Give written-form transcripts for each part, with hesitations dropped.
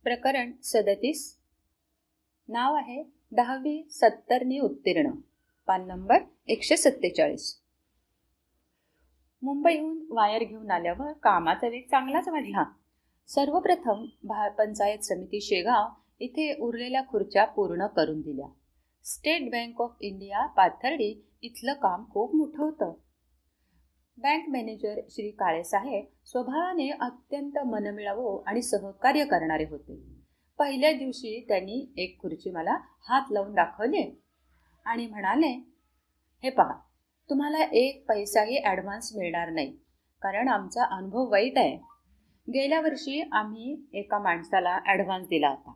प्रकरण 37. नाव आहे 10वी 70नी उत्तीर्ण. पान नंबर 147. मुंबईहून वायर घेऊन आल्यावर कामाचा वेग चांगलाच वाढला. सर्वप्रथम पंचायत समिती शेगाव इथे उरलेल्या खुर्च्या पूर्ण करून दिल्या. State bank of India Pathardi इथलं काम खूप मोठं होतं. बँक मॅनेजर श्री काळेसाहेब स्वभावाने अत्यंत मनमिळावू आणि सहकार्य करणारे होते. पहिल्या दिवशी त्यांनी एक खुर्ची मला हात लावून दाखवली आणि म्हणाले, हे पहा, तुम्हाला एक पैसाही ॲडव्हान्स मिळणार नाही, कारण आमचा अनुभव वाईट आहे. गेल्या वर्षी आम्ही एका माणसाला ॲडव्हान्स दिला होता.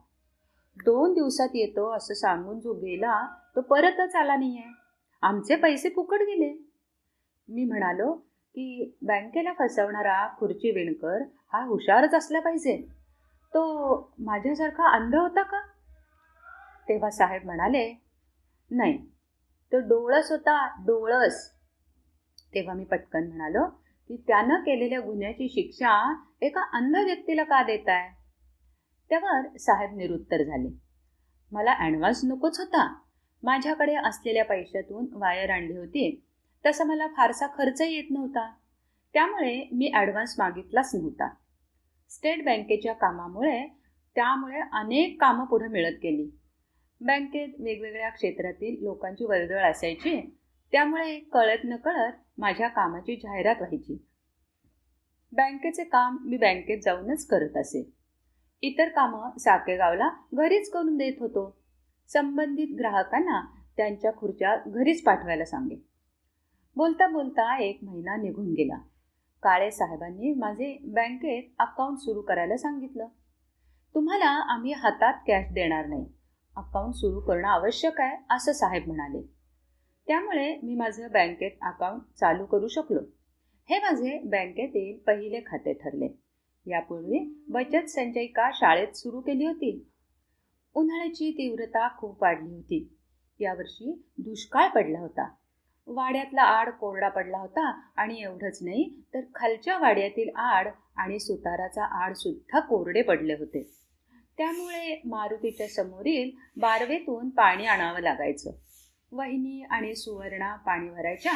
2 दिवसात येतो असं सांगून जो गेला तो परतच आला नाही आहे. आमचे पैसे फुकट गेले. मी म्हणालो की बँकेला फसवणारा खुर्ची विणकर हा हुशारच असला पाहिजे. तो माझ्यासारखा अंध होता का? तेव्हा साहेब म्हणाले, नाही, तो डोळस होता, डोळस. तेव्हा मी पटकन म्हणालो की त्यानं केलेल्या गुन्ह्याची शिक्षा एका अंध व्यक्तीला का देताय? त्यावर साहेब निरुत्तर झाले. मला ॲडव्हान्स नकोच होता. माझ्याकडे असलेल्या पैशातून वायर आणली होती. तसा मला फारसा खर्चही येत नव्हता. त्यामुळे मी ॲडव्हान्स मागितलाच नव्हता. स्टेट बँकेच्या कामामुळे त्यामुळे अनेक कामं पुढे मिळत गेली. बँकेत वेगवेगळ्या क्षेत्रातील लोकांची वर्दळ असायची. त्यामुळे कळत नकळत माझ्या कामाची जाहिरात व्हायची. बँकेचे काम मी बँकेत जाऊनच करत असे. इतर कामं साकेगावला घरीच करून देत होतो. संबंधित ग्राहकांना त्यांच्या खुर्च्या घरीच पाठवायला सांगे. बोलता बोलता 1 महिना निघून गेला. काळे साहेबांनी माझे बँकेत अकाउंट सुरू करायला सांगितलं. तुम्हाला आम्ही हातात कॅश देणार नाही, अकाउंट सुरू करणं आवश्यक आहे असं साहेब म्हणाले. त्यामुळे मी माझं बँकेत अकाउंट चालू करू शकलो. हे माझे बँकेतील पहिले खाते ठरले. यापूर्वी बचत संचयिका शाळेत सुरू केली होती. उन्हाळ्याची तीव्रता खूप वाढली होती. यावर्षी दुष्काळ पडला होता. वाड्यातला आड कोरडा पडला होता आणि एवढंच नाही तर खालच्या वाड्यातील आड आणि सुताराचा आड सुद्धा कोरडे पडले होते. त्यामुळे मारुतीच्या समोरील बारवेतून पाणी आणावं लागायचं. वहिनी आणि सुवर्णा पाणी भरायच्या.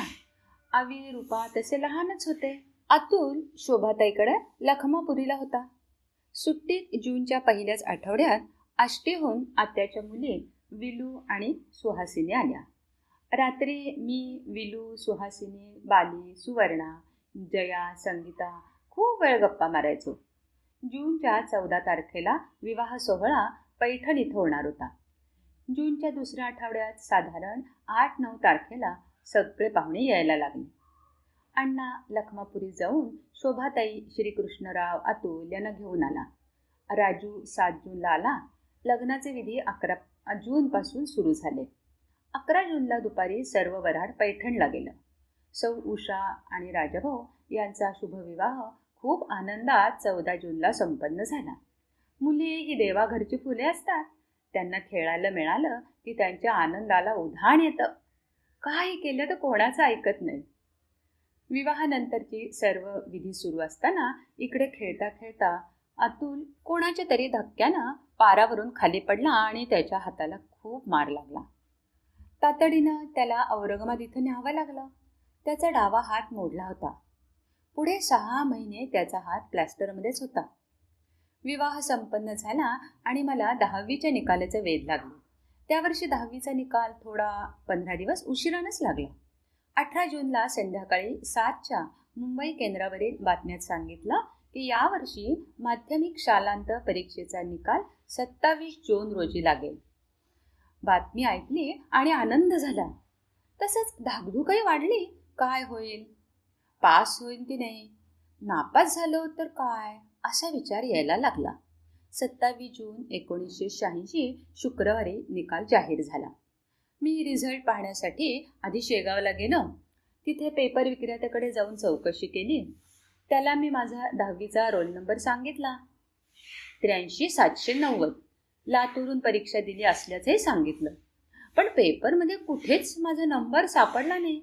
आवी रूपा तसे लहानच होते. अतुल शोभाताईकडे लखमापुरीला होता. सुट्टीत जूनच्या पहिल्याच आठवड्यात आष्टीहून आत्याच्या मुली विलू आणि सुहासिनी आल्या. रात्री मी, विलू, सुहासिनी, बाली, सुवर्णा, जया, संगीता खूप वेळ गप्पा मारायचो. जूनच्या 14 तारखेला विवाह सोहळा पैठण इथं होणार होता. जूनच्या दुसऱ्या आठवड्यात साधारण 8-9 तारखेला सगळे पाहुणे यायला लागले. अण्णा लखमापुरी जाऊन शोभाताई, श्रीकृष्णराव, अतुल यांना घेऊन आला. राजू 7 जूनला आला. लग्नाचे विधी 11 जूनपासून सुरू झाले. 11 जूनला दुपारी सर्व वऱ्हाड पैठणला गेलं. सौ उषा आणि राजाभाऊ यांचा शुभविवाह खूप आनंदात 14 जूनला संपन्न झाला. मुली ही देवाघरची फुले असतात. त्यांना खेळायला मिळालं की त्यांच्या आनंदाला उधाण येतं. काही केलं तर कोणाचं ऐकत नाही. विवाहानंतरची सर्व विधी सुरू असताना इकडे खेळता खेळता अतुल कोणाच्या तरी धक्क्यानं पारावरून खाली पडला आणि त्याच्या हाताला खूप मार लागला. तातडीनं त्याला औरंगाबाद इथं न्यावं लागलं. त्याचा डावा हात मोडला होता. पुढे 6 महिने त्याचा हात प्लॅस्टरमध्येच होता. विवाह संपन्न झाला आणि मला 10वीच्या निकालाचे वेध लागले. त्यावर्षी 10वीचा निकाल थोडा 15 दिवस उशिरानंच लागला. 18 जूनला संध्याकाळी 7च्या मुंबई केंद्रावरील बातम्यात सांगितलं की यावर्षी माध्यमिक शालांत परीक्षेचा निकाल 27 जून रोजी लागेल. बातमी ऐकली आणि आनंद झाला. तसंच धाकधूकही वाढली. काय होईल? पास होईल की नाही? नापास झालो तर काय? असा विचार यायला लागला. 27 जून 1986 शुक्रवारी निकाल जाहीर झाला. मी रिझल्ट पाहण्यासाठी आधी शेगावला गेलो. तिथे पेपर विक्रेत्याकडे जाऊन चौकशी केली. त्याला मी माझा 10वीचा रोल नंबर सांगितला. 83,790. लातूरून परीक्षा दिली असल्याचंही सांगितलं. पण पेपरमध्ये कुठेच माझा नंबर सापडला नाही.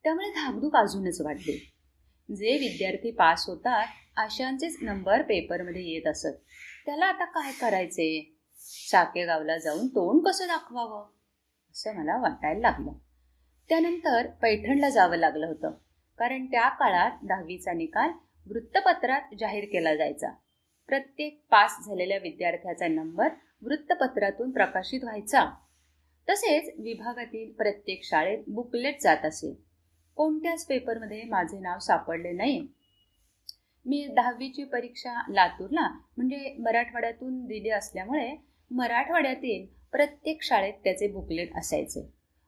त्यामुळे धाकधूक अजूनच वाढली. जे विद्यार्थी पास होतात अशांचेच नंबर पेपरमध्ये येत असत. त्याला आता काय करायचे? साकेगावला जाऊन तोंड कसं दाखवावं असं मला वाटायला लागलं. त्यानंतर पैठणला जावं लागलं होतं, कारण त्या काळात 10वीचा निकाल वृत्तपत्रात जाहीर केला जायचा. प्रत्येक पास झालेल्या विद्यार्थ्याचा नंबर वृत्तपत्रातून प्रकाशित व्हायचा. तसेच विभागातील प्रत्येक शाळेत बुकलेट जात असे. कोणत्याच पेपरमध्ये माझे नाव सापडले नाही. मी 10वीची परीक्षा लातूरला म्हणजे मराठवाड्यातून दिली असल्यामुळे मराठवाड्यातील प्रत्येक शाळेत त्याचे बुकलेट असायचे.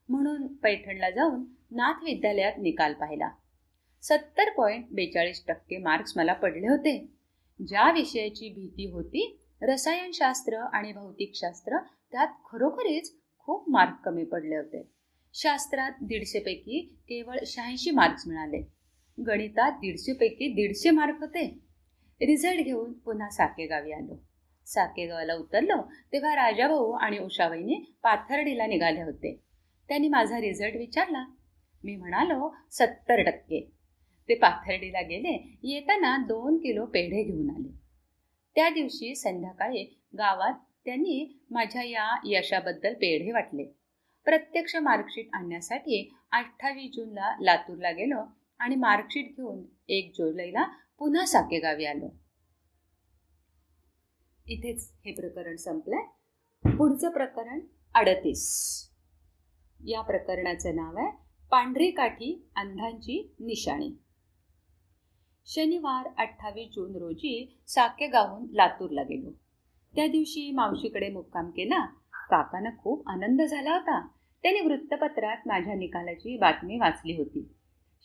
म्हणून पैठणला जाऊन नाथ विद्यालयात निकाल पाहिला. 70.42% मार्क्स मला पडले होते. ज्या विषयाची भीती होती, रसायनशास्त्र आणि भौतिकशास्त्र, त्यात खरोखरीच खूप मार्क कमी पडले होते. शास्त्रात 150 पैकी केवळ 86 मार्क्स मिळाले. गणितात 150 पैकी 150 मार्क होते. रिझल्ट घेऊन पुन्हा साकेगावी आलो. साकेगावला उतरलो तेव्हा राजाभाऊ आणि उषाबाईंनी पाथर्डीला निघाले होते. त्यांनी माझा रिझल्ट विचारला. मी म्हणालो 70%. ते पाथर्डीला गेले. येताना 2 किलो पेढे घेऊन आले. त्या दिवशी संध्याकाळी गावात त्यांनी माझ्या या यशाबद्दल पेढे वाटले. प्रत्यक्ष मार्कशीट आणण्यासाठी 28 जूनला लातूरला गेलो आणि मार्कशीट घेऊन 1 जुलैला पुन्हा साकेगावी आलो. इथेच हे प्रकरण संपलंय. पुढचं प्रकरण 38. या प्रकरणाचं नाव आहे पांढरी काठी अंधांची निशाणी. शनिवार 28 जून रोजी साकेगावहून लातूरला गेलो. त्या दिवशी मावशीकडे मुक्काम केला. काकांना खूप आनंद झाला होता. त्यांनी वृत्तपत्रात माझ्या निकालाची बातमी वाचली होती.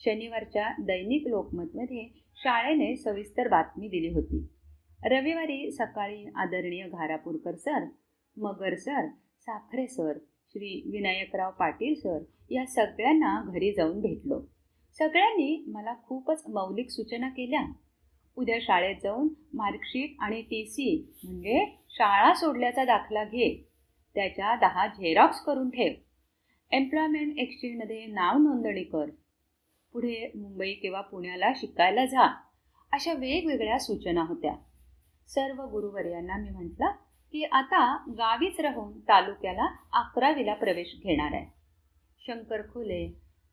शनिवारच्या दैनिक लोकमतमध्ये शाळेने सविस्तर बातमी दिली होती. रविवारी सकाळी आदरणीय Gharapurkar sir, Magar sir, Sakhare sir, Shri Vinayakrao Patil sir या सगळ्यांना घरी जाऊन भेटलो. सगळ्यांनी मला खूपच मौलिक सूचना केल्या. उद्या शाळेत जाऊन मार्कशीट आणि TC म्हणजे शाळा सोडल्याचा दाखला घे. त्याच्या 10 झेरॉक्स करून ठेव. एम्प्लॉयमेंट एक्सचेंजमध्ये नाव नोंदणी कर. पुढे मुंबई किंवा पुण्याला शिकायला जा. अशा वेगवेगळ्या सूचना होत्या. सर्व गुरुवर्यांना मी म्हटलं की आता गावीच राहून तालुक्याला 11वीला प्रवेश घेणार आहे. शंकर खोले,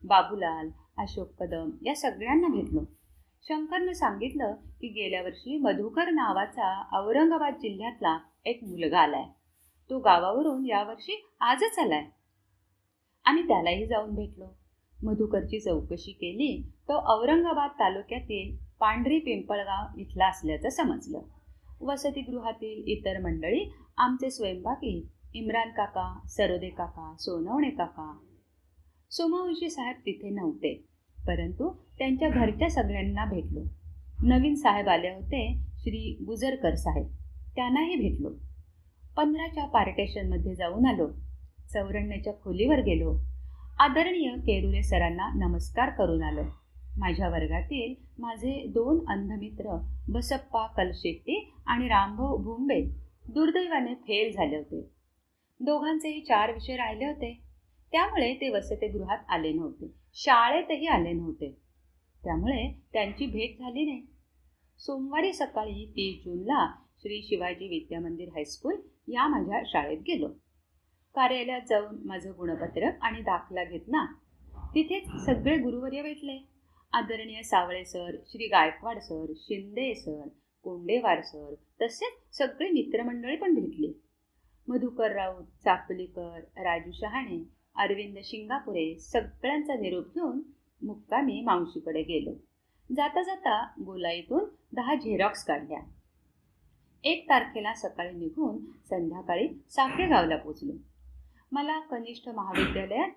बाबूलाल, अशोक कदम या सगळ्यांना भेटलो. शंकरनं सांगितलं की गेल्या वर्षी मधुकर नावाचा औरंगाबाद जिल्ह्यातला एक मुलगा आलाय. तो गावावरून यावर्षी आजच आलाय. आम्ही त्यालाही जाऊन भेटलो. मधुकरची चौकशी केली. तो औरंगाबाद तालुक्यातील पांढरी पिंपळगाव इथला असल्याचं समजलं. वसतिगृहातील इतर मंडळी, आमचे स्वयंपाकी इम्रान काका, सरोदे काका, सोनवणे काका, सोमवंशी साहेब तिथे नव्हते, परंतु त्यांच्या घरच्या सगळ्यांना भेटलो. नवीन साहेब आले होते, श्री गुजरकर साहेब, त्यांनाही भेटलो. 15च्या पार्टेशनमध्ये जाऊन आलो. 94च्या खोलीवर गेलो. आदरणीय केरुरे सरांना नमस्कार करून आलो. माझ्या वर्गातील माझे 2 अंधमित्र बसप्पा कलशेट्टी आणि रामभाऊ भुंबे दुर्दैवाने फेल झाले होते. दोघांचेही 4 विषय राहिले होते. त्यामुळे ते वसतिगृहात आले नव्हते, शाळेतही आले नव्हते. त्यामुळे त्यांची भेट झाली नाही. सोमवारी सकाळी 30 जूनला श्री शिवाजी विद्यामंदिर हायस्कूल या माझ्या शाळेत गेलो. कार्यालयात जाऊन माझं गुणपत्रक आणि दाखला घेतला. तिथेच सगळे गुरुवर्य भेटले. आदरणीय Sawale sir, Shri Gaikwad sir, Shinde sir, Kondewar sir, तसेच सगळे मित्रमंडळी पण भेटली. मधुकर राऊत, चाकलीकर, राजू शहाणे, अरविंद शिंगापुरे सगळ्यांचा निरोप घेऊन मुक्कामी मावशीकडे गेलो. जाता जाता गोलाईतून 10 झेरॉक्स काढल्या. 1 तारखेला सकाळी निघून संध्याकाळी साकेगावला पोचलो. मला कनिष्ठ महाविद्यालयात,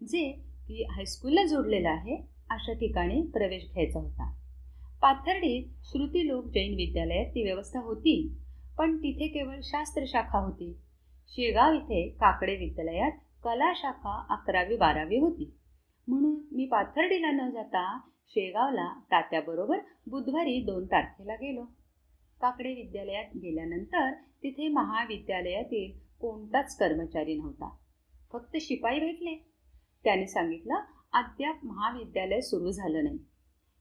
जे की हायस्कूलला जोडलेलं आहे, अशा ठिकाणी प्रवेश घ्यायचा होता. पाथर्डीत श्रुतिलोक जैन विद्यालयात ती व्यवस्था होती, पण तिथे केवळ शास्त्र शाखा होती. शेगाव इथे काकडे विद्यालयात कला शाखा 11वी 12वी होती. म्हणून मी पाथर्डीला न जाता शेगावला तात्याबरोबर बुधवारी 2 तारखेला गेलो. काकडे विद्यालयात गेल्यानंतर तिथे महाविद्यालयातील कोणताच कर्मचारी नव्हता. फक्त शिपाई भेटले. त्याने सांगितलं अद्याप महाविद्यालय सुरू झालं नाही.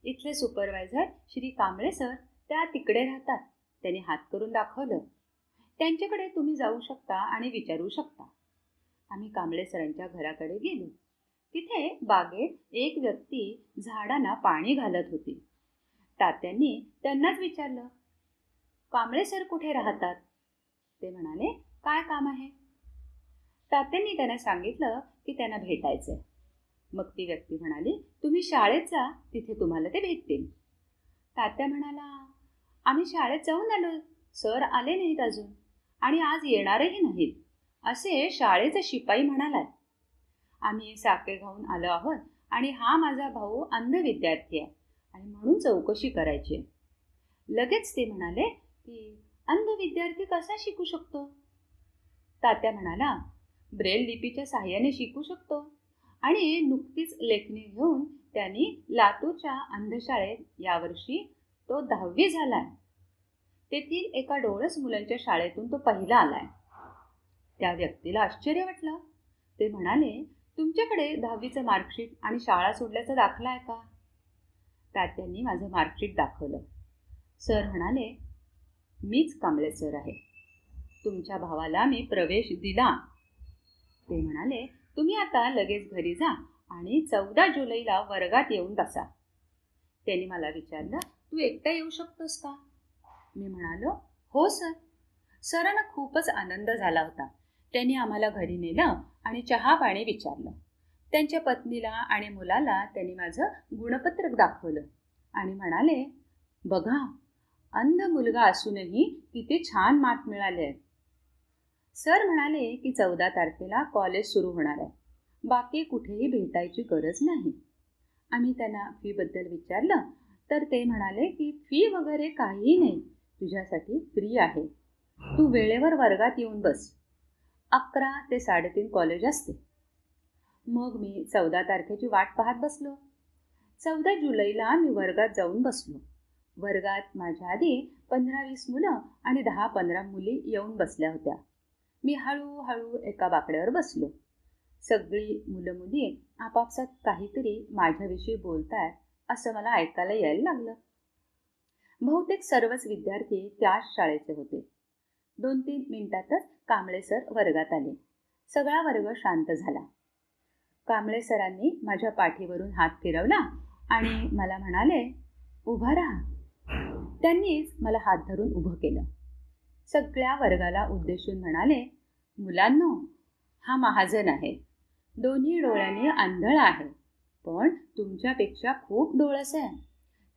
इथले सुपरवायझर श्री कांबळे सर त्या तिकडे राहतात. त्यांनी हात करून दाखवलं त्यांच्याकडे तुम्ही जाऊ शकता आणि विचारू शकता. आम्ही कांबळे सरांच्या घराकडे गेलो. तिथे बागेत एक व्यक्ती झाडांना पाणी घालत होती. तात्यांनी त्यांनाच विचारलं, कांबळे सर कुठे राहतात? ते म्हणाले, काय काम आहे? तात्यांनी त्यांना सांगितलं की त्यांना भेटायचंय. मग ती व्यक्ती म्हणाली, तुम्ही शाळेत जा, तिथे तुम्हाला ते भेटतील. तात्या म्हणाला, आम्ही शाळेत जाऊन आलो, सर आले नाहीत अजून आणि आज येणारही नाहीत, असे शाळेचा शिपाई म्हणालाय. आम्ही साखर खाऊन आलो आहोत आणि हा माझा भाऊ अंध विद्यार्थी आहे आणि म्हणून चौकशी करायची आहे. लगेच ते म्हणाले की अंध विद्यार्थी कसा शिकू शकतो? तात्या म्हणाला, ब्रेल लिपीच्या साहाय्याने शिकू शकतो. आणि नुकतीच लेखणी घेऊन त्यांनी लातूरच्या अंधशाळेत यावर्षी तो 10वी झालाय. तेथील एका डोळस मुलांच्या शाळेतून तो पहिला आलाय. त्या व्यक्तीला आश्चर्य वाटलं. ते म्हणाले, तुमच्याकडे 10वीचं मार्कशीट आणि शाळा सोडल्याचा दाखला आहे का? तात्यांनी माझं मार्कशीट दाखवलं. सर म्हणाले, मीच कांबळे सर आहे. तुमच्या भावाला मी प्रवेश दिला. ते म्हणाले, तुम्ही आता लगेच घरी जा आणि 14 जुलैला वर्गात येऊन बसा. त्यांनी मला विचारलं, तू एकटा येऊ शकतोस का? मी म्हणालो, हो सर. सरांना खूपच आनंद झाला होता. त्यांनी आम्हाला घरी नेलं आणि चहा पाणी विचारलं. त्यांच्या पत्नीला आणि मुलाला त्यांनी माझं गुणपत्रक दाखवलं आणि म्हणाले, बघा, अंध मुलगा असूनही किती छान मार्क मिळाले आहेत. सर म्हणाले की 14 तारखेला कॉलेज सुरू होणार आहे. बाकी कुठेही भेटायची गरज नाही. आम्ही त्यांना फीबद्दल विचारलं तर ते म्हणाले की फी वगैरे काहीही नाही, तुझ्यासाठी फ्री आहे. तू वेळेवर वर्गात येऊन बस. 11 ते 3:30 कॉलेज असते. मग मी 14 तारखेची वाट पाहत बसलो. 14 जुलैला मी वर्गात जाऊन बसलो. वर्गात माझ्या आधी 15-20 मुलं आणि 10-15 मुली येऊन बसल्या होत्या. मी हळूहळू एका बाकड्यावर बसलो. सगळी मुलं मुली आपापसात काहीतरी माझ्याविषयी बोलतायत असं मला ऐकायला यायला लागलं. बहुतेक सर्वच विद्यार्थी त्याच शाळेचे होते. 2-3 मिनिटातच कांबळे सर वर्गात आले. सगळा वर्ग शांत झाला. कांबळे सरांनी माझ्या पाठीवरून हात फिरवला आणि मला म्हणाले, उभा राहा. त्यांनीच मला हात धरून उभं केलं. सगळ्या वर्गाला उद्देशून म्हणाले, मुलांनो, हा महाजन आहे. दोन्ही डोळ्यांनी आंधळा आहे, पण तुमच्यापेक्षा खूप डोळस आहे.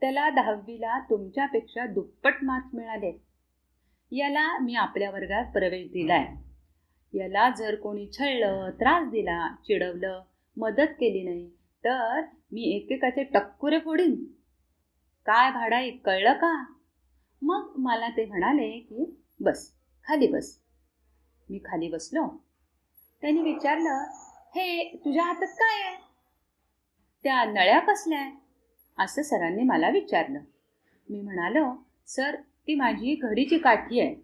त्याला 10वीला तुमच्यापेक्षा दुप्पट मार्क मिळाले. याला मी आपल्या वर्गात प्रवेश दिलाय. याला जर कोणी छळलं, त्रास दिला, चिडवलं, मदत केली नाही तर मी एकेकाचे टक्कुरे फोडीन. काय भाडाई, कळलं का? मग मला ते म्हणाले की बस, खाली बस. मी खाली बसलो. त्यांनी विचारलं, हे तुझ्या हातात काय आहे? त्या नळ्या कसल्या आहे? असं सरांनी मला विचारलं. मी म्हणालो, सर, ती माझी घडीची काठी आहे.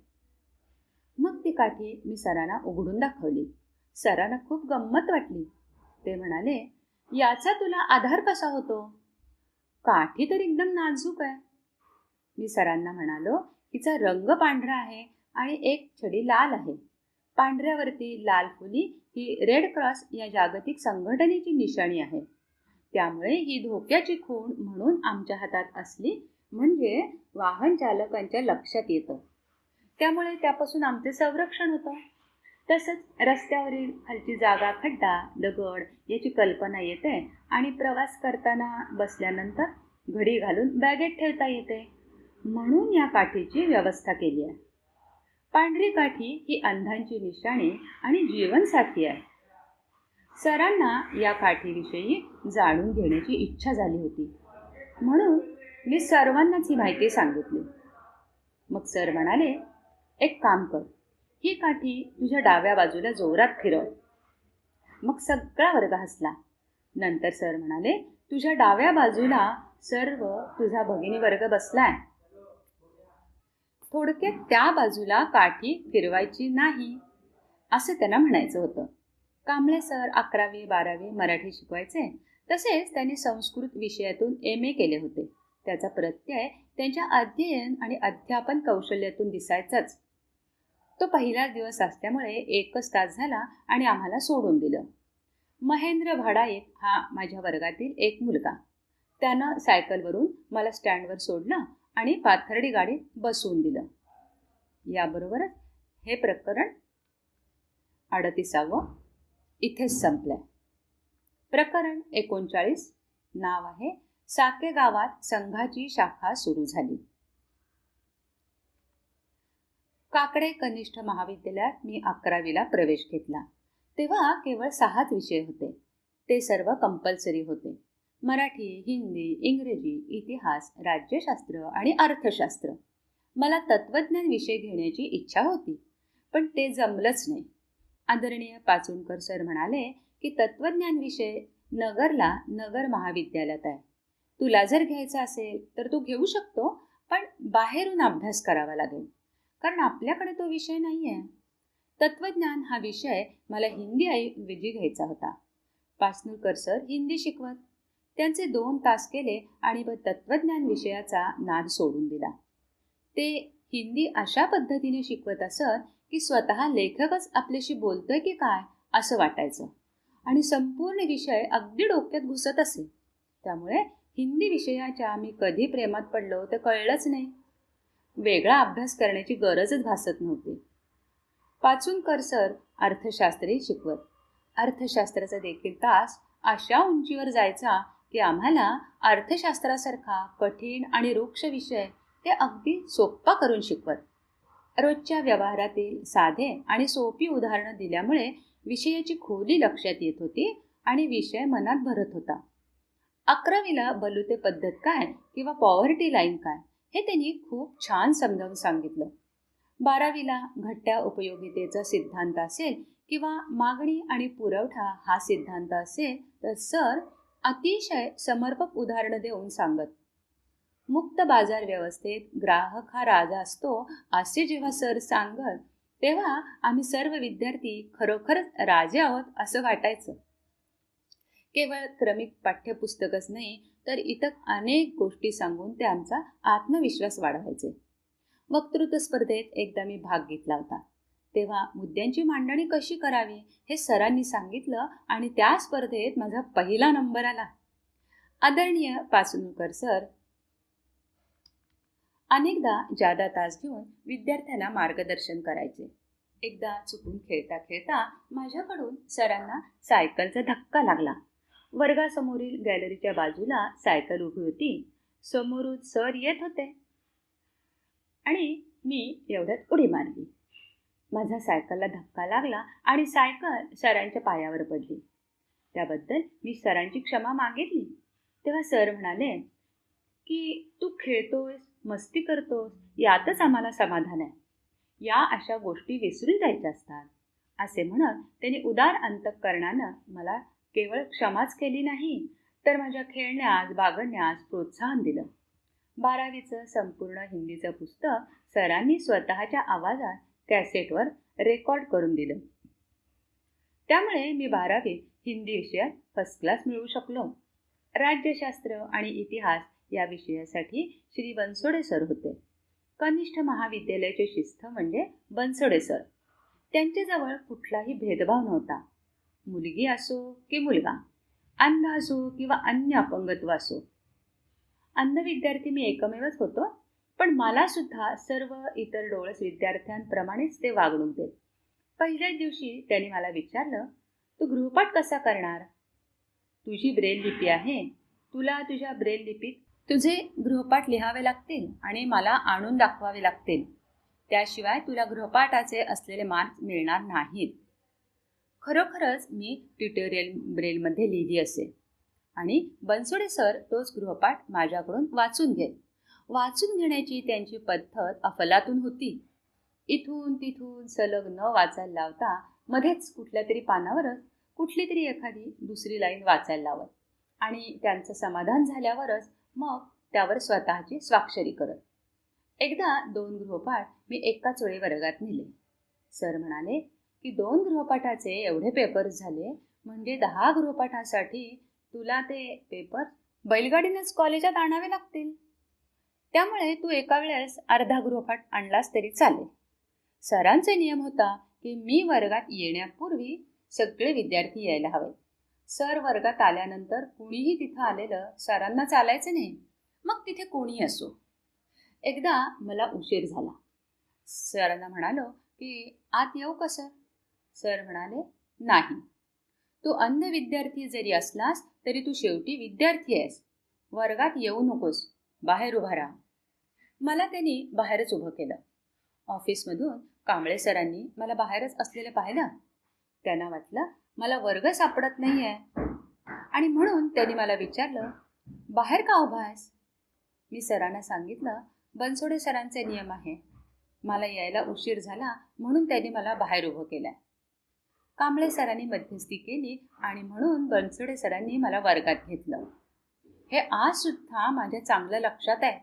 मग ती काठी मी सरांना उघडून दाखवली. सरांना खूप गंमत वाटली. ते म्हणाले, याचा तुला आधार कसा होतो? काठी तर एकदम नाजूक आहे. मी सरांना म्हणालो, तिचा रंग पांढरा आहे आणि एक छडी लाल आहे. पांढऱ्यावरती लाल फुली ही रेड क्रॉस या जागतिक संघटनेची निशाणी आहे. त्यामुळे ही धोक्याची खूण म्हणून आमच्या हातात असली म्हणजे वाहन चालकांच्या लक्षात येतं. त्यामुळे त्यापासून आमचे संरक्षण होतं. तसंच रस्त्यावरील खालची जागा, खड्डा, दगड याची कल्पना येते आणि प्रवास करताना बसल्यानंतर घडी घालून बॅगेत ठेवता येते. म्हणून या काठीची व्यवस्था केली आहे. पांढरी काठी ही अंधांची निशाणी आणि जीवनसाथी आहे. सरांना या काठीविषयी जाणून घेण्याची इच्छा झाली होती, म्हणून मी सर्वांनाच ही माहिती सांगितली. मग सर म्हणाले, एक काम कर, ही काठी तुझ्या डाव्या बाजूला जोरात फिरव. मग सगळा वर्ग हसला. नंतर सर म्हणाले, तुझ्या डाव्या बाजूला सर्व तुझा भगिनी वर्ग बसलाय. थोडक्यात त्या बाजूला काठी फिरवायची नाही असं त्यांना म्हणायचं होतं. कांबळे सर 11वी 12वी मराठी शिकवायचे. तसेच त्यांनी संस्कृत विषयातून MA केले होते. त्याचा प्रत्यय त्यांच्या अध्ययन आणि अध्यापन कौशल्यातून दिसायचाच. तो पहिलाच दिवस असल्यामुळे 1च तास झाला आणि आम्हाला सोडून दिलं. महेंद्र भडाईत हा माझ्या वर्गातील एक मुलगा. त्यानं सायकलवरून मला स्टँडवर सोडलं आणि पाथर्डी गाडीत बसवून दिलं. याबरोबरच हे प्रकरण 38 इथेच संपलंय. प्रकरण 39. नाव आहे साके गावात संघाची शाखा सुरू झाली. काकडे कनिष्ठ महाविद्यालयात मी 11वीला प्रवेश घेतला. तेव्हा केवळ 6 विषय होते. ते सर्व कंपल्सरी होते. मराठी, हिंदी, इंग्रजी, इतिहास, राज्यशास्त्र आणि अर्थशास्त्र. मला तत्त्वज्ञान विषय घेण्याची इच्छा होती, पण ते जमलंच नाही. आदरणीय पाचुणकर सर म्हणाले की तत्त्वज्ञान विषय नगरला नगर महाविद्यालयात आहे. तुला जर घ्यायचा असेल तर तू घेऊ शकतो, पण बाहेरून अभ्यास करावा लागेल, कारण आपल्याकडे तो विषय नाही आहे. तत्त्वज्ञान हा विषय मला हिंदी ऐवजी घ्यायचा होता. पाचनुरकर सर हिंदी शिकवत. त्यांचे 2 तास केले आणि तत्त्वज्ञान विषयाचा नाद सोडून दिला. ते हिंदी अशा पद्धतीने शिकवत असत की स्वतः लेखकच आपल्याशी बोलतोय की काय असं वाटायचं आणि संपूर्ण विषय अगदी डोक्यात घुसत असे. त्यामुळे हिंदी विषयाच्या मी कधी प्रेमात पडलो ते कळलंच नाही. वेगळा अभ्यास करण्याची गरजच भासत नव्हती. पाचुणकर सर अर्थशास्त्रही शिकवत. अर्थशास्त्राचा देखील तास अशा उंचीवर जायचा की आम्हाला अर्थशास्त्रासारखा कठीण आणि रुक्ष विषय ते अगदी सोप्पा करून शिकवत. रोजच्या व्यवहारातील साधे आणि सोपी उदाहरणं दिल्यामुळे विषयाची खोली लक्षात येत होती आणि विषय मनात भरत होता. 11वीला बलुते पद्धत काय किंवा पॉवर्टी लाईन काय हे त्यांनी खूप छान समजावून सांगितलं. 12वीला घट्ट्या उपयोगितेचा सिद्धांत असेल किंवा मागणी आणि पुरवठा हा सिद्धांत असेल तर सर अतिशय समर्पक उदाहरणं देऊन सांगत. मुक्त बाजार व्यवस्थेत ग्राहक हा राजा असतो असे जेव्हा सर सांगत तेव्हा आम्ही सर्व विद्यार्थी खरोखरच राजे आहोत असं वाटायचं. केवळ क्रमिक पाठ्यपुस्तकच नाही तर इतर अनेक गोष्टी सांगून ते आमचा आत्मविश्वास वाढवायचे. वक्तृत्व स्पर्धेत एकदा मी भाग घेतला होता. तेव्हा मुद्द्यांची मांडणी कशी करावी हे सरांनी सांगितलं आणि त्या स्पर्धेत माझा पहिला नंबर आला. आदरणीय पाचुणकर सर अनेकदा जादा तास घेऊन विद्यार्थ्यांना मार्गदर्शन करायचे. एकदा चुकून खेळता खेळता माझ्याकडून सरांना सायकलचा धक्का लागला. वर्गासमोरील गॅलरीच्या बाजूला सायकल उभी होती. समोरून सर येत होते आणि मी एवढ्यात उडी मारली. माझा सायकलला धक्का लागला आणि सायकल सरांच्या पायावर पडली. त्याबद्दल मी सरांची क्षमा मागितली. तेव्हा सर म्हणाले की तू खेळतोस, मस्ती करतोस यातच आम्हाला समाधान आहे. या अशा गोष्टी विसरून जायच्या असतात असे म्हणत त्यांनी उदार अंतःकरणानं मला केवळ क्षमाच केली नाही तर माझ्या खेळण्यास बागडण्यास प्रोत्साहन दिलं. 12वीचं संपूर्ण हिंदीचं पुस्तक सरांनी स्वतःच्या आवाजात कॅसेटवर रेकॉर्ड करून दिलं. त्यामुळे मी 12वीत हिंदी विषयात फर्स्ट क्लास मिळवू शकलो. राज्यशास्त्र आणि इतिहास या विषयासाठी श्री बनसोडे सर होते. कनिष्ठ महाविद्यालयाचे शिस्त म्हणजे बनसोडे सर. त्यांच्याजवळ कुठलाही भेदभाव नव्हता. मुलगी असो की मुलगा, अंध असो किंवा अन्य अपंगत्व असो. अंध विद्यार्थी मी एकमेवच होतो, पण मला सुद्धा सर्व इतर डोळस विद्यार्थ्यांप्रमाणेच ते वागणूक देत. पहिल्याच दिवशी त्यांनी मला विचारलं, तू गृहपाठ कसा करणार? तुझी ब्रेल लिपी आहे, तुला तुझ्या ब्रेल लिपीत तुझे गृहपाठ लिहावे लागतील आणि मला आणून दाखवावे लागतील. त्याशिवाय तुला गृहपाठाचे असलेले मार्क्स मिळणार नाहीत. खरोखरच मी ट्युटोरियल ब्रेलमध्ये लिहिली असे आणि बनसोडे सर तोच गृहपाठ माझ्याकडून वाचून घेत. वाचून घेण्याची त्यांची पद्धत अफलातून होती. इथून तिथून सलग न वाचायला लावता मध्येच कुठल्या तरी पानावरच कुठली तरी एखादी दुसरी लाईन वाचायला लावत आणि त्यांचं समाधान झाल्यावरच मग त्यावर स्वतःची स्वाक्षरी करत. एकदा 2 गृहपाठ मी एकाच वेळी वर्गात नेले. सर म्हणाले की 2 गृहपाठाचे एवढे पेपर्स झाले म्हणजे 10 गृहपाठासाठी तुला ते पेपर बैलगाडीनेच कॉलेजात आणावे लागतील. त्यामुळे तू एका वेळेस अर्धा गृहपाठ आणलास तरी चालेल. सरांचा नियम होता की मी वर्गात येण्यापूर्वी सगळे विद्यार्थी यायला हवे. सर वर्गात आल्यानंतर कुणीही तिथं आलेलं सरांना चालायचं नाही, मग तिथे कोणी असो. एकदा मला उशीर झाला. सरांना म्हणालो की आत येऊ का सर? सर म्हणाले, नाही, तू अंध विद्यार्थी जरी असलास तरी तू शेवटी विद्यार्थी आहेस. वर्गात येऊ नकोस, बाहेर उभा राहा. मला त्यांनी बाहेरच उभं केलं. ऑफिसमधून कांबळे सरांनी मला बाहेरच असलेलं पाहिलं. त्यांना वाटलं मला वर्ग सापडत नाही आहे आणि म्हणून त्यांनी मला विचारलं, बाहेर का उभा आहेस? मी सरांना सांगितलं, बनसोडे सरांचे नियम आहे, मला यायला उशीर झाला म्हणून त्यांनी मला बाहेर उभं केलं. कांबळे सरांनी मध्यस्थी केली आणि म्हणून बनसोडे सरांनी मला वर्गात घेतलं. हे आज सुद्धा माझ्या चांगलं लक्षात आहे.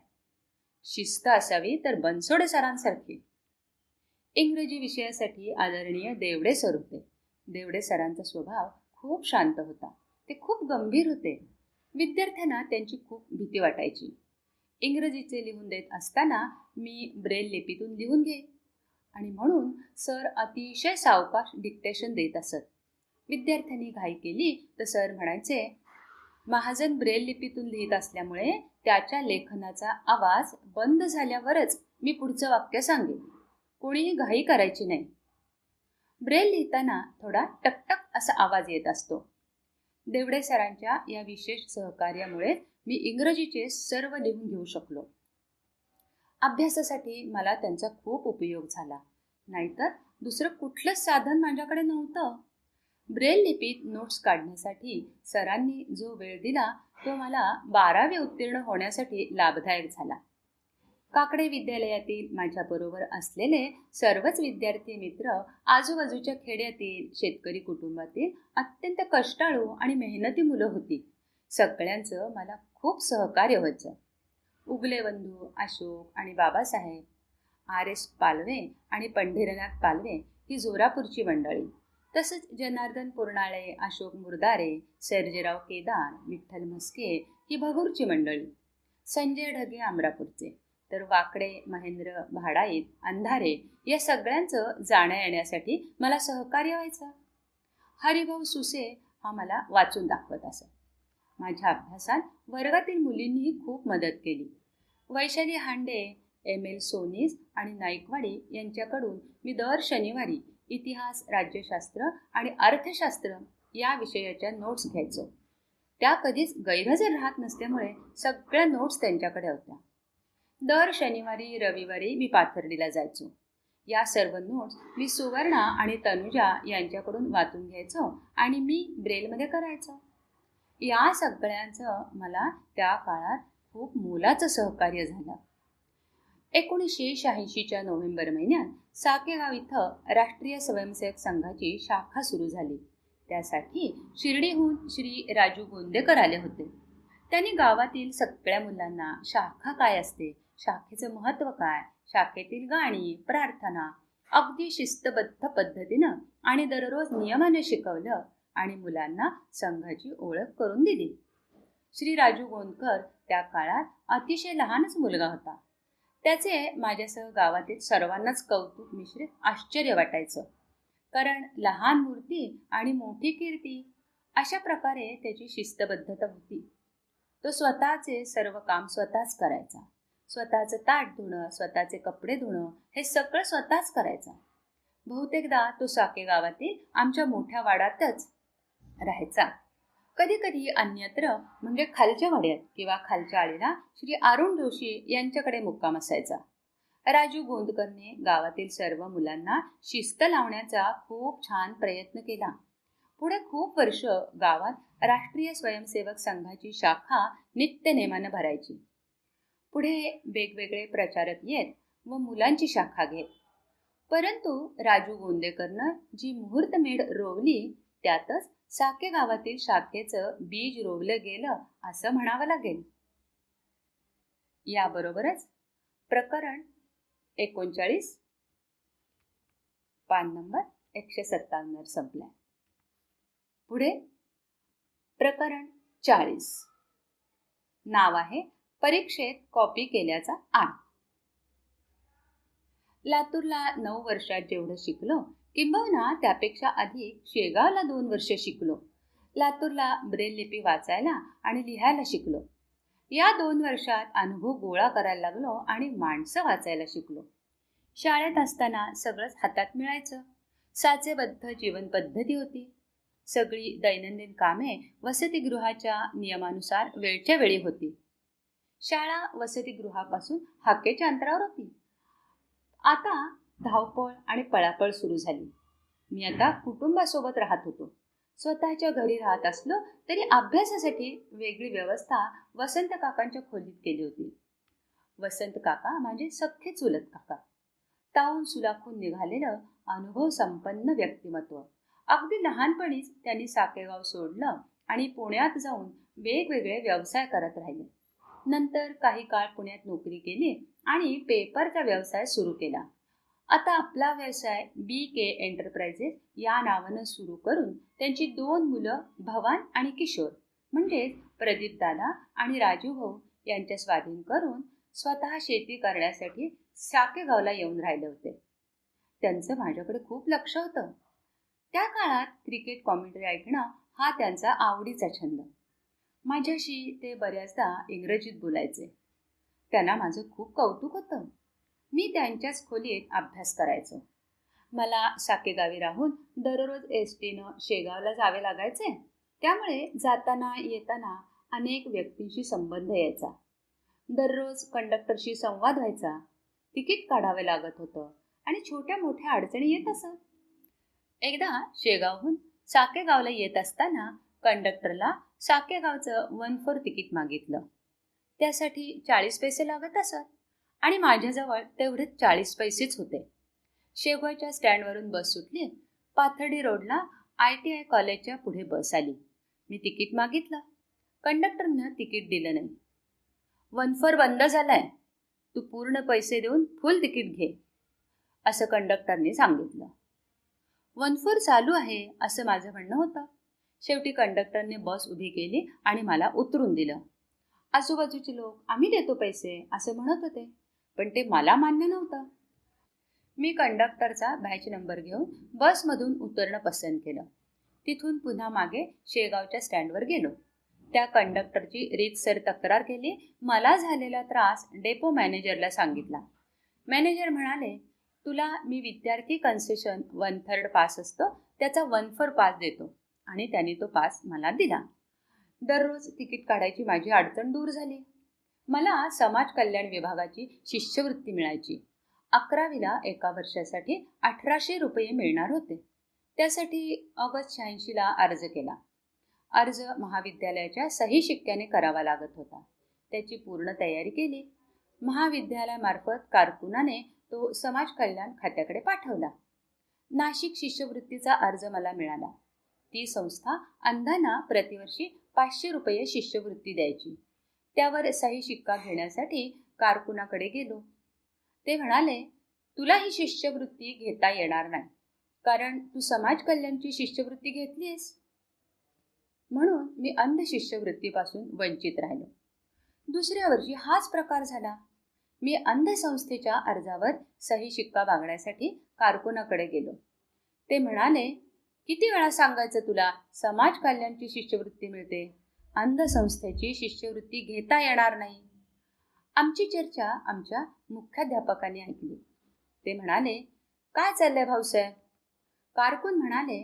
शिस्त असावी तर बनसोडे सरांसारखी. इंग्रजी विषयासाठी आदरणीय देवडे सर होते. देवडे सरांचा स्वभाव खूप शांत होता. ते खूप गंभीर होते. विद्यार्थ्यांना त्यांची खूप भीती वाटायची. इंग्रजीचे लिहून देत असताना मी ब्रेल लिपीतून लिहून घे आणि म्हणून सर अतिशय सावकाश डिक्टेशन देत असत. विद्यार्थ्यांनी घाई केली तर सर म्हणायचे, महाजन ब्रेल लिपीतून लिहित असल्यामुळे त्याच्या लेखनाचा आवाज बंद झाल्यावरच मी पुढचं वाक्य सांगेन. कोणीही घाई करायची नाही. ब्रेल लिहिताना थोडा टकटक असा आवाज येत असतो. देवडे सरांच्या या विशेष सहकार्यामुळे मी इंग्रजीचे सर्व लिहून घेऊ शकलो. अभ्यासासाठी मला त्यांचा खूप उपयोग झाला, नाहीतर दुसरं कुठलंच साधन माझ्याकडे नव्हतं. ब्रेल लिपीत नोट्स काढण्यासाठी सरांनी जो वेळ दिला तो मला 12वी उत्तीर्ण होण्यासाठी लाभदायक झाला. काकडे विद्यालयातील माझ्याबरोबर असलेले सर्वच विद्यार्थी मित्र आजूबाजूच्या खेड्यातील शेतकरी कुटुंबातील अत्यंत कष्टाळू आणि मेहनती मुलं होती. सगळ्यांचं मला खूप सहकार्य व्हायचं. उगले बंधू अशोक आणि बाबासाहेब, RS पालवे आणि पंढरीनाथ पालवे ही जोरापूरची मंडळी, तसंच जनार्दन पुरणाळे, अशोक मुरदारे, सर्जेराव केदार, विठ्ठल म्हस्के ही भगूरची मंडळी, संजय ढगे अमरापूरचे, तर वाकडे, महेंद्र, भाडाईत, अंधारे या सगळ्यांचं जाण्या येण्यासाठी मला सहकार्य व्हायचं. हरिभाऊ सुसे हा मला वाचून दाखवत असत. माझ्या अभ्यासात वर्गातील मुलींनीही खूप मदत केली. वैशाली हांडे, ML सोनीस आणि नाईकवाडी यांच्याकडून मी दर शनिवारी इतिहास, राज्यशास्त्र आणि अर्थशास्त्र या विषयाच्या नोट्स घ्यायचो. त्या कधीच गैरहजर राहत नसल्यामुळे सगळ्या नोट्स त्यांच्याकडे होत्या. दर शनिवारी रविवारी मी पाथर्डीला जायचो. या सर्व नोट्स मी सुवर्णा आणि तनुजा यांच्याकडून वाचून घ्यायचो आणि मी ब्रेलमध्ये करायचो. या सगळ्यांचं मला त्या काळात खूप मोलाचं सहकार्य झालं. 1986च्या नोव्हेंबर महिन्यात साकेगाव इथं राष्ट्रीय स्वयंसेवक संघाची शाखा सुरू झाली. त्यासाठी शिर्डीहून श्री राजू गोंदेकर आले होते. त्यांनी गावातील सगळ्या मुलांना शाखा काय असते, शाखेचं महत्त्व काय, शाखेतील गाणी, प्रार्थना अगदी शिस्तबद्ध पद्धतीनं आणि दररोज नियमाने शिकवलं आणि मुलांना संघाची ओळख करून दिली. श्री राजू गोंदकर त्या काळात अतिशय लहानच मुलगा होता. त्याचे माझ्यासह गावातील सर्वांनाच कौतुक मिश्रित आश्चर्य वाटायचं. कारण लहान मूर्ती आणि मोठी कीर्ती अशा प्रकारे त्याची शिस्तबद्धता होती. तो स्वतःचे सर्व काम स्वतःच करायचा. स्वतःचं ताट धुणं, स्वतःचे कपडे धुणं हे सगळं स्वतःच करायचा. बहुतेकदा तो साके गावातील आमच्या मोठ्या वाड्यातच राहायचा. कधी कधी अन्यत्र म्हणजे खालच्या वाड्यात किंवा खालच्या आळीला श्री अरुण जोशी यांच्याकडे मुक्काम असायचा. राजू गोंदकरने गावातील सर्व मुलांना शिस्त लावण्याचा खूप छान प्रयत्न केला. पुढे खूप वर्ष गावात राष्ट्रीय स्वयंसेवक संघाची शाखा नित्य नेमानं भरायची. पुढे वेगवेगळे प्रचारक येत व मुलांची शाखा घेत. परंतु राजू गोंदेकरनं जी मुहूर्तमेढ रोवली त्यातच साके गावातील शाखेचं बीज रोवलं गेलं असं म्हणावं लागेल. याबरोबरच प्रकरण 39 पान नंबर 157 संपलाय. पुढे प्रकरण 40. नाव आहे परीक्षेत कॉपी केल्याचा आळ. लातूरला 9 वर्षात जेवढं शिकलो, किंबहुना त्यापेक्षा अधिक शेगावला 2 वर्ष शिकलो. लातूरला ब्रेल लिपी वाचायला आणि लिहायला शिकलो. या 2 वर्षात अनुभव गोळा करायला लागलो आणि माणसं वाचायला शिकलो. शाळेत असताना सगळंच हातात मिळायचं. साचेबद्ध जीवन पद्धती होती. सगळी दैनंदिन कामे वसतिगृहाच्या नियमानुसार वेळच्या वेळी होती. शाळा वसतिगृहापासून हाकेच्या अंतरावर होती. आता धावपळ आणि पळापळ सुरू झाली. मी आता कुटुंबासोबत राहत होतो. स्वतःच्या घरी राहत असलो तरी अभ्यासासाठी वेगळी व्यवस्था वसंत काकांच्या खोलीत केली होती. वसंत काका म्हणजे सख्खे चुलत काका. तावून सुलाखून निघालेलं अनुभव संपन्न व्यक्तिमत्व. अगदी लहानपणीच त्यांनी साकेगाव सोडलं आणि पुण्यात जाऊन वेगवेगळे व्यवसाय करत राहिले. नंतर काही काळ पुण्यात नोकरी केली आणि पेपरचा व्यवसाय सुरू केला. आता आपला व्यवसाय BK एंटरप्राइजेस या नावानं सुरू करून त्यांची 2 मुलं भवान आणि किशोर म्हणजेच प्रदीप दादा आणि राजू भाऊ यांच्या स्वाधीन करून स्वतः शेती करण्यासाठी साकेगावला येऊन राहिले होते. त्यांचं माझ्याकडे खूप लक्ष होतं. त्या काळात क्रिकेट कॉमेंट्री ऐकणं हा त्यांचा आवडीचा छंद. माझ्याशी ते बऱ्याचदा इंग्रजीत बोलायचे. त्यांना माझं खूप कौतुक होतं. मी त्यांच्याच खोलीत अभ्यास करायचो. मला साकेगावी राहून दररोज STनं शेगावला जावे लागायचे. त्यामुळे जाताना येताना अनेक व्यक्तींशी संबंध यायचा. दररोज कंडक्टरशी संवाद व्हायचा. तिकीट काढावे लागत होतं आणि छोट्या मोठ्या अडचणी येत असत. एकदा शेगावहून साकेगावला येत असताना कंडक्टरला साकेगावचं 1-4 तिकीट मागितलं. त्यासाठी 40 पैसे लागत असत आणि माझ्याजवळ तेवढेच 40 पैसेच होते. शेगावच्या स्टँडवरून बस सुटली. पाथर्डी रोडला ITI कॉलेजच्या पुढे बस आली. मी तिकीट मागितलं. कंडक्टरनं तिकीट दिलं नाही. 1-4 बंद झालाय, तू पूर्ण पैसे देऊन फुल तिकीट घे, असं कंडक्टरने सांगितलं. 1-4 चालू आहे असं माझं म्हणणं होतं. शेवटी कंडक्टरने बस उभी केली आणि मला उतरून दिलं. आजूबाजूचे लोक आम्ही देतो पैसे असं म्हणत होते, पण ते मला मान्य नव्हतं. मी कंडक्टरचा बॅच नंबर घेऊन बसमधून उतरणं पसंत केलं. तिथून पुन्हा मागे शेगावच्या स्टँडवर गेलो. त्या कंडक्टरची रीतसर तक्रार केली. मला झालेला त्रास डेपो मॅनेजरला सांगितला. मॅनेजर म्हणाले, तुला मी विद्यार्थी कन्सेशन 1/3 पास असतो त्याचा 1/4 पास देतो, आणि त्यांनी तो पास मला दिला. दररोज तिकीट काढायची माझी अडचण दूर झाली. मला समाज कल्याण विभागाची शिष्यवृत्ती मिळायची. 11वीला एका वर्षासाठी 1800 रुपये मिळणार होते. त्यासाठी ऑगस्ट 86ला अर्ज केला. अर्ज महाविद्यालयाच्या सही शिक्क्याने करावा लागत होता. त्याची पूर्ण तयारी केली. महाविद्यालयामार्फत कारकुनाने तो समाज कल्याण खात्याकडे पाठवला. नाशिक शिष्यवृत्तीचा अर्ज मला मिळाला. ती संस्था अंधांना प्रतिवर्षी 500 रुपये शिष्यवृत्ती द्यायची. त्यावर सही शिक्का घेण्यासाठी कारकुनाकडे गेलो. ते म्हणाले, तुला ही शिष्यवृत्ती घेता येणार नाही, कारण तू समाज कल्याणची शिष्यवृत्ती घेतलीस. म्हणून मी अंध शिष्यवृत्तीपासून वंचित राहिलो. दुसऱ्या वर्षी हाच प्रकार झाला. मी अंध संस्थेच्या अर्जावर सही शिक्का मागण्यासाठी कारकुनाकडे गेलो. ते म्हणाले, किती वेळा सांगायचं तुला, समाज कल्याणची शिष्यवृत्ती मिळते, अंध संस्थेची शिष्यवृत्ती घेता येणार नाही. आमची चर्चा आमच्या मुख्याध्यापकांनी ऐकली. ते म्हणाले, काय चाललंय भाऊसाहेब? कारकून म्हणाले,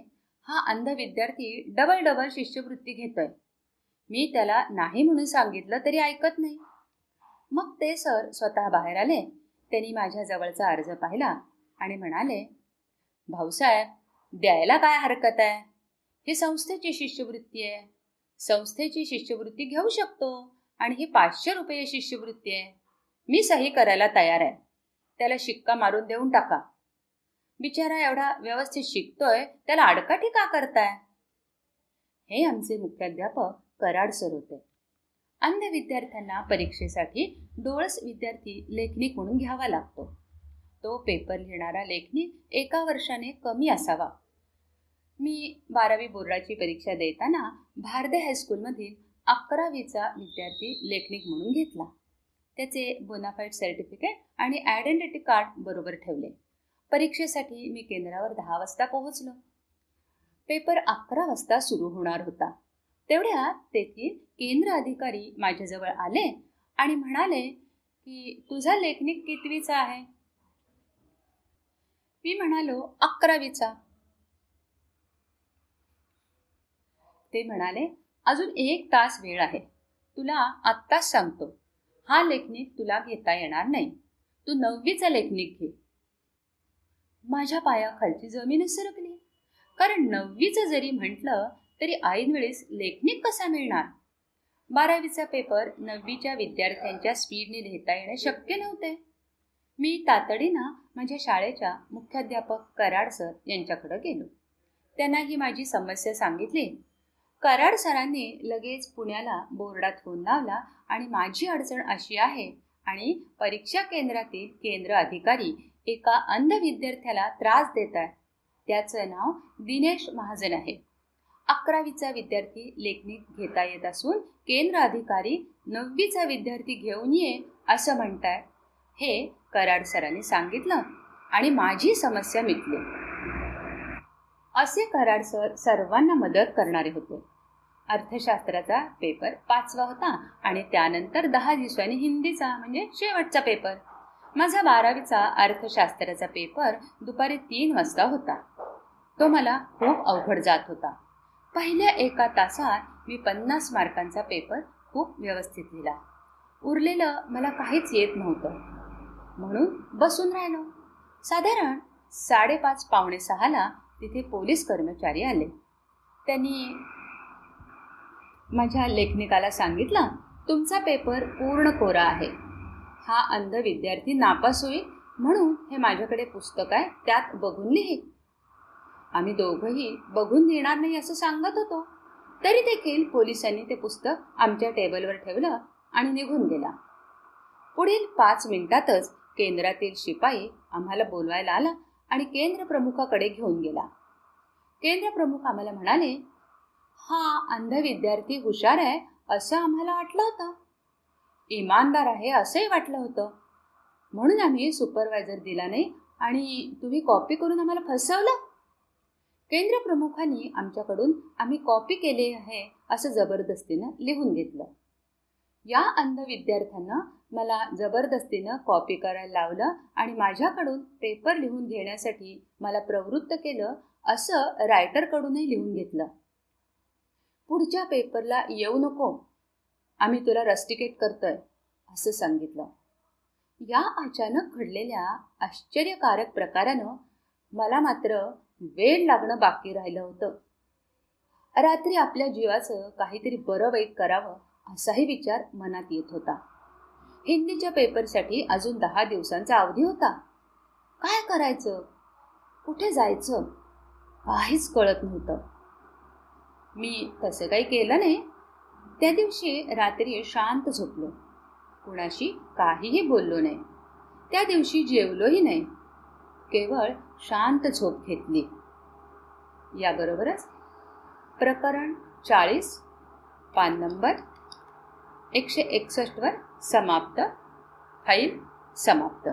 हा अंध विद्यार्थी डबल शिष्यवृत्ती घेतोय. मी त्याला नाही म्हणून सांगितलं तरी ऐकत नाही. मग ते सर स्वतः बाहेर आले. त्यांनी माझ्या जवळचा अर्ज पाहिला आणि म्हणाले, भाऊसाहेब, द्यायला काय हरकत आहे? ही संस्थेची शिष्यवृत्ती आहे. संस्थेची शिष्यवृत्ती घेऊ शकतो आणि ही 500 रुपये शिष्यवृत्ती आहे. मी सही करायला तयार आहे. त्याला शिक्का मारून देऊन टाका. बिचारा एवढा व्यवस्थित शिकतोय, त्याला आडकाठी का करताय? हे आमचे मुख्याध्यापक कराड सर होते. अंध विद्यार्थ्यांना परीक्षेसाठी डोळस विद्यार्थी लेखनिक म्हणून घ्यावा लागतो. तो पेपर लिहिणारा लेखनिक एका वर्षाने कमी असावा. मी 12वी बोर्डाची परीक्षा देताना भारदे हायस्कूलमधील 11वीचा विद्यार्थी लेखनिक म्हणून घेतला. त्याचे बोनाफाईड सर्टिफिकेट आणि आयडेंटिटी कार्ड बरोबर ठेवले. परीक्षेसाठी मी केंद्रावर 10 वाजता पोहोचलो. पेपर 11 वाजता सुरू होणार होता. तेवढ्यात तेथील केंद्र अधिकारी माझ्याजवळ आले आणि म्हणाले की तुझा लेखनिक कितवीचा आहे? मी म्हणालो 11वीचा. ते म्हणाले अजून 1 तास वेळ आहे. तुला आत्ताच सांगतो, हा लेखनिक तुला घेता येणार नाही. तू 9वीचा लेखनिक घे. माझ्या पायाखालची जमीनच सरकली. कारण 9वीचं जरी म्हटलं तरी ऐनवेळेस लेखनिक कसा मिळणार? 12वीचा पेपर 9वीच्या विद्यार्थ्यांच्या स्पीडने लिहिता येणे शक्य नव्हते. मी तातडीनं माझ्या शाळेच्या मुख्याध्यापक कराड सर यांच्याकडे गेलो. त्यांना ही माझी समस्या सांगितली. कराड सरांनी लगेच पुण्याला बोर्डात फोन लावला आणि माझी अडचण अशी आहे आणि परीक्षा केंद्रातील केंद्र अधिकारी एका अंध विद्यार्थ्याला त्रास देत आहे. त्याचं नाव दिनेश महाजन आहे. 11वीचा विद्यार्थी लेखनिक घेता येत असून केंद्र अधिकारी 9वीचा विद्यार्थी घेऊन ये असं म्हणताय. हे कराड सरांनी सांगितलं आणि माझी समस्या मिटली. असे कराड सर सर्वांना मदत करणारे होते. अर्थशास्त्राचा पेपर 5वा होता आणि त्यानंतर 10 दिवसांनी हिंदीचा म्हणजे शेवटचा पेपर. माझा 12वीचा अर्थशास्त्राचा पेपर दुपारी 3 वाजता होता. तो मला खूप अवघड जात होता. पहिल्या 1 तासात मी 50 मार्कांचा पेपर खूप व्यवस्थित लिहिला. उरलेलं मला काहीच येत नव्हतं म्हणून बसून राहिलो. साधारण 5:30 पावणे 6ला तिथे पोलीस कर्मचारी आले. त्यांनी माझ्या लेखनिकाला सांगितलं, तुमचा पेपर पूर्ण कोरा आहे. हा अंध विद्यार्थी नापास होईल म्हणून हे माझ्याकडे पुस्तक आहे, त्यात बघून लिही. आम्ही दोघंही बघून लिहिणार नाही असं सांगत होतो. तरी देखील पोलिसांनी ते पुस्तक आमच्या टेबलवर ठेवलं आणि निघून गेला. पुढील 5 मिनिटातच केंद्रातील शिपाई आम्हाला बोलवायला आला आणि केंद्र प्रमुखाकडे घेऊन गेला. केंद्र प्रमुख आम्हाला म्हणाले, हा अंध विद्यार्थी हुशार आहे असं आम्हाला वाटलं होतं. इमानदार आहे असंही वाटलं होतं. म्हणून आम्ही सुपरवायझर दिला नाही आणि तुम्ही कॉपी करून आम्हाला फसवलं. केंद्र प्रमुखांनी आमच्याकडून आम्ही कॉपी केले आहे असं जबरदस्तीनं लिहून घेतलं. या अंध विद्यार्थ्यांना मला जबरदस्तीनं कॉपी करायला लावलं आणि माझ्याकडून पेपर लिहून घेण्यासाठी मला प्रवृत्त केलं असं रायटरकडूनही लिहून घेतलं. पुढच्या पेपरला येऊ नको, आम्ही तुला रस्टिकेट करतोय असं सांगितलं. या अचानक घडलेल्या आश्चर्यकारक प्रकारानं मला मात्र वेळ लागणं बाकी राहिलं होतं. रात्री आपल्या जीवाचं काहीतरी बरं वाईट करावं असाही विचार मनात येत होता. हिंदीच्या पेपरसाठी अजून 10 दिवसांचा अवधी होता. काय करायचं, कुठे जायचं काहीच कळत नव्हतं. मी तसं काही केलं नाही. त्या दिवशी रात्री शांत झोपलो. कुणाशी काहीही बोललो नाही. त्या दिवशी जेवलोही नाही. केवळ शांत झोप घेतली. याबरोबरच प्रकरण 40 पान नंबर 161 वर समाप्त. फाईल समाप्त.